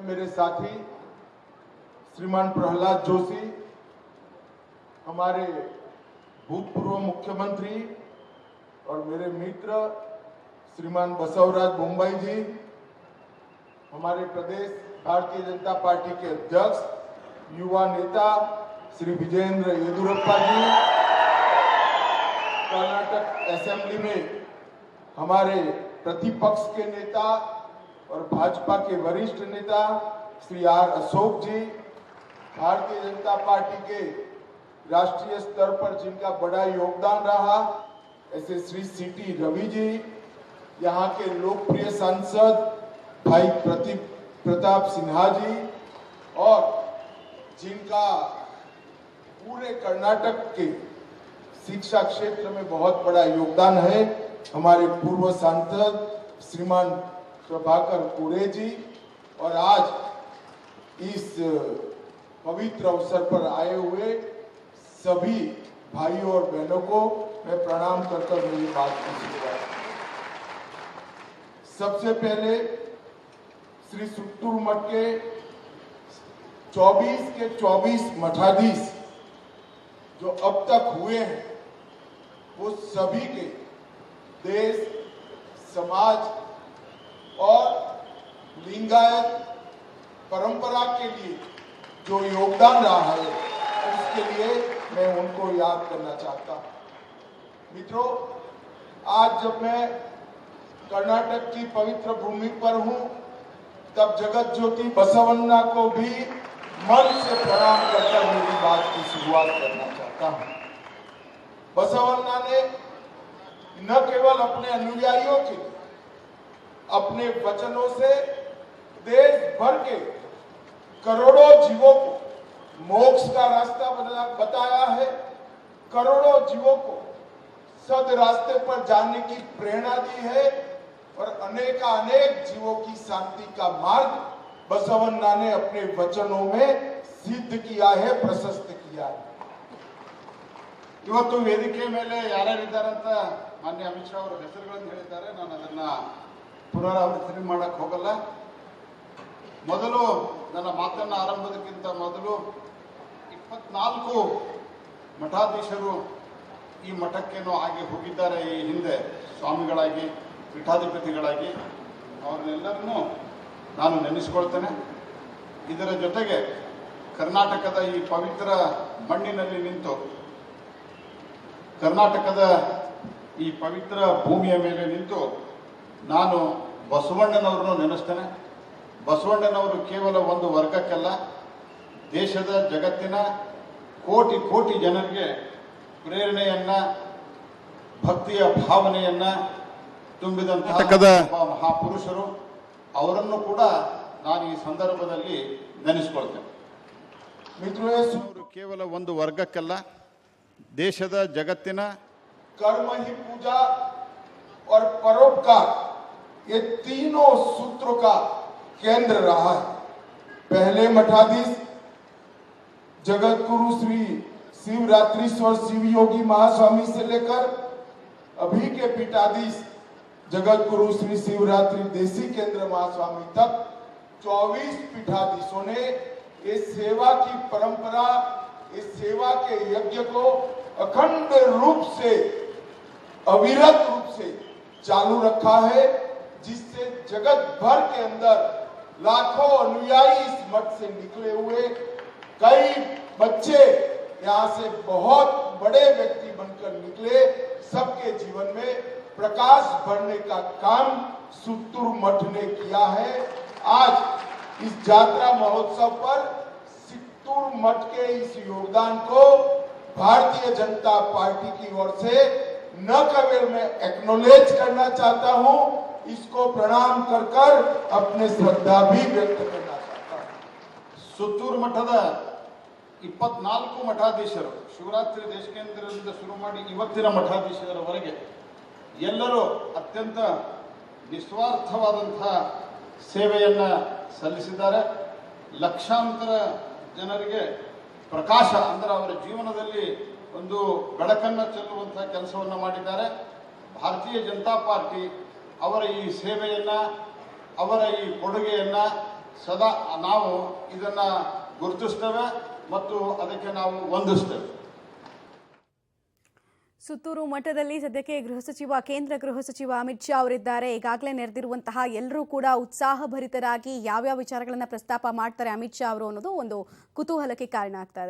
मेरे साथी श्रीमान प्रहलाद जोशी, हमारे भूतपूर्व मुख्यमंत्री और मेरे मित्र श्रीमान बसवराज बोम्बई जी, हमारे प्रदेश भारतीय जनता पार्टी के अध्यक्ष युवा नेता श्री विजेंद्र येदुरप्पा जी, कर्नाटक असेंबली में हमारे प्रतिपक्ष के नेता और भाजपा के वरिष्ठ नेता Shri are Ashok ji, Bharatiya Janata party के राष्ट्रीय स्तर पर जिनका बड़ा योगदान रहा ऐसे श्री सीटी रवि जी, यहाँ के लोकप्रिय सांसद भाई प्रताप सिन्हा जी, और जिनका पूरे कर्नाटक के शिक्षा क्षेत्र में बहुत बड़ा योगदान है, हमारे पूर्व सांसद श्रीमान प्रभाकर कोरे जी। और आज इस पवित्र अवसर पर आए हुए सभी भाइयों और बहनों को मैं प्रणाम करकर मेरी बात की शुरुआत। सबसे पहले श्री सुत्तूर मठ के 24 के 24 मठाधीश जो अब तक हुए हैं, वो सभी के देश, समाज और लिंगायत परंपरा के लिए जो योगदान रहा है, उसके लिए मैं उनको याद करना चाहता हूं। मित्रों, आज जब मैं कर्नाटक की पवित्र भूमि पर हूं, तब जगत ज्योति बसवन्ना को भी मन से प्रणाम करकर मेरी बात की शुरुआत करना चाहता हूं। बसवन्ना ने न केवल अपने अनुयायियों के अपने वचनों से देश भर के करोड़ों जीवों को मोक्ष का रास्ता बताया है, करोड़ों जीवों को सद रास्ते पर जाने की प्रेरणा दी है और अनेक जीवों की शांति का मार्ग बसवन्ना ने अपने वचनों में सिद्ध किया है, प्रशस्त किया है। ಇವತ್ತು ವೇದಿಕೆ ಮೇಲೆ ಯಾರ್ಯಾರಿದ್ದಾರೆ ಅಂತ ಮಾನ್ಯ ಅಮಿತ್ ಶಾ ಅವರ ಹೆಸರುಗಳನ್ನು ಹೇಳಿದ್ದಾರೆ. ನಾನು ಅದನ್ನ ಪುನರಾವರ್ತನೆ ಮಾಡಕ್ಕೆ ಹೋಗಲ್ಲ. ಮೊದಲು ನನ್ನ ಮಾತನ್ನ ಆರಂಭದಕ್ಕಿಂತ ಮೊದಲು 24 ಮಠಾಧೀಶರು ಈ ಮಠಕ್ಕೇನೋ ಆಗಿ ಹೋಗಿದ್ದಾರೆ ಈ ಹಿಂದೆ ಸ್ವಾಮಿಗಳಾಗಿ, ಪೀಠಾಧಿಪತಿಗಳಾಗಿ. ಅವ್ರನ್ನೆಲ್ಲರನ್ನೂ ನಾನು ನೆನೆಸ್ಕೊಳ್ತೇನೆ. ಇದರ ಜೊತೆಗೆ ಕರ್ನಾಟಕದ ಈ ಪವಿತ್ರ ಮಣ್ಣಿನಲ್ಲಿ ನಿಂತು, ಕರ್ನಾಟಕದ ಈ ಪವಿತ್ರ ಭೂಮಿಯ ಮೇಲೆ ನಿಂತು ನಾನು ಬಸವಣ್ಣನವರನ್ನು ನೆನೆಸ್ತೇನೆ. ಬಸವಣ್ಣನವರು ಕೇವಲ ಒಂದು ವರ್ಗಕ್ಕಲ್ಲ, ದೇಶದ ಜಗತ್ತಿನ ಕೋಟಿ ಜನರಿಗೆ ಪ್ರೇರಣೆಯನ್ನ, ಭಕ್ತಿಯ ಭಾವನೆಯನ್ನ ತುಂಬಿದಂತಹ ಮಹಾಪುರುಷರು. ಅವರನ್ನು ಕೂಡ ನಾನು ಈ ಸಂದರ್ಭದಲ್ಲಿ ನೆನೆಸ್ಕೊಳ್ತೇನೆ. ಮಿತ್ರರು ಕೇವಲ ಒಂದು ವರ್ಗಕ್ಕಲ್ಲ, ದೇಶದ ಜಗತ್ತಿನ कर्म ही पूजा और परोपकार, ये तीनों सूत्रों का केंद्र रहा है। पहले मठाधीश जगत गुरु श्री शिवरात्रीश्वर शिव योगी महास्वामी से लेकर अभी के पीठाधीश जगत गुरु श्री शिवरात्रि देशी केंद्र महास्वामी तक 24 पीठाधीशों ने इस सेवा की परंपरा, इस सेवा के यज्ञ को अखंड रूप से, अविरत रूप से चालू रखा है, जिससे जगत भर के अंदर लाखों अनुयायी इस मठ से निकले हुए, कई बच्चे यहाँ से बहुत बड़े व्यक्ति बनकर निकले। सबके जीवन में प्रकाश भरने का काम सुत्तूर मठ ने किया है। आज इस यात्रा महोत्सव पर सुत्तूर मठ के इस योगदान को भारतीय जनता पार्टी की ओर से न केवल मैं एक्नॉलेज करना चाहता हूं, इसको प्रणाम कर अपने श्रद्धा भी व्यक्त करना चाहता हूं। ಸುತ್ತೂರು ಮಠದ 24 ಮಠಾಧೀಶರು, ಶಿವರಾತ್ರಿ ದೇಶ ಕೇಂದ್ರದಿಂದ ಶುರು ಮಾಡಿ ಇವತ್ತಿನ ಮಠಾಧೀಶರವರೆಗೆ ಎಲ್ಲರೂ ಅತ್ಯಂತ ನಿಸ್ವಾರ್ಥವಾದಂತಹ ಸೇವೆಯನ್ನ ಸಲ್ಲಿಸಿದ್ದಾರೆ. ಲಕ್ಷಾಂತರ ಜನರಿಗೆ ಪ್ರಕಾಶ ಅಂದರೆ ಅವರ ಜೀವನದಲ್ಲಿ ಒಂದು ಬೆಳಕನ್ನು ಚೆಲ್ಲುವಂತಹ ಕೆಲಸವನ್ನು ಮಾಡಿದ್ದಾರೆ. ಭಾರತೀಯ ಜನತಾ ಪಾರ್ಟಿ ಅವರ ಈ ಸೇವೆಯನ್ನ, ಅವರ ಈ ಕೊಡುಗೆಯನ್ನ ಸದಾ ನಾವು ಇದನ್ನ ಗುರುತಿಸ್ತೇವೆ ಮತ್ತು ಅದಕ್ಕೆ ನಾವು ವಂದಿಸ್ತೇವೆ. ಸುತ್ತೂರು ಮಠದಲ್ಲಿ ಸದ್ಯಕ್ಕೆ ಕೇಂದ್ರ ಗೃಹ ಸಚಿವ ಅಮಿತ್ ಶಾ ಅವರಿದ್ದಾರೆ. ಈಗಾಗಲೇ ನೆರೆದಿರುವಂತಹ ಎಲ್ಲರೂ ಕೂಡ ಉತ್ಸಾಹಭರಿತರಾಗಿ ಯಾವ್ಯಾವ ವಿಚಾರಗಳನ್ನು ಪ್ರಸ್ತಾಪ ಮಾಡ್ತಾರೆ ಅಮಿತ್ ಶಾ ಅವರು ಅನ್ನೋದು ಒಂದು ಕುತೂಹಲಕ್ಕೆ ಕಾರಣ ಆಗ್ತಾ ಇದೆ.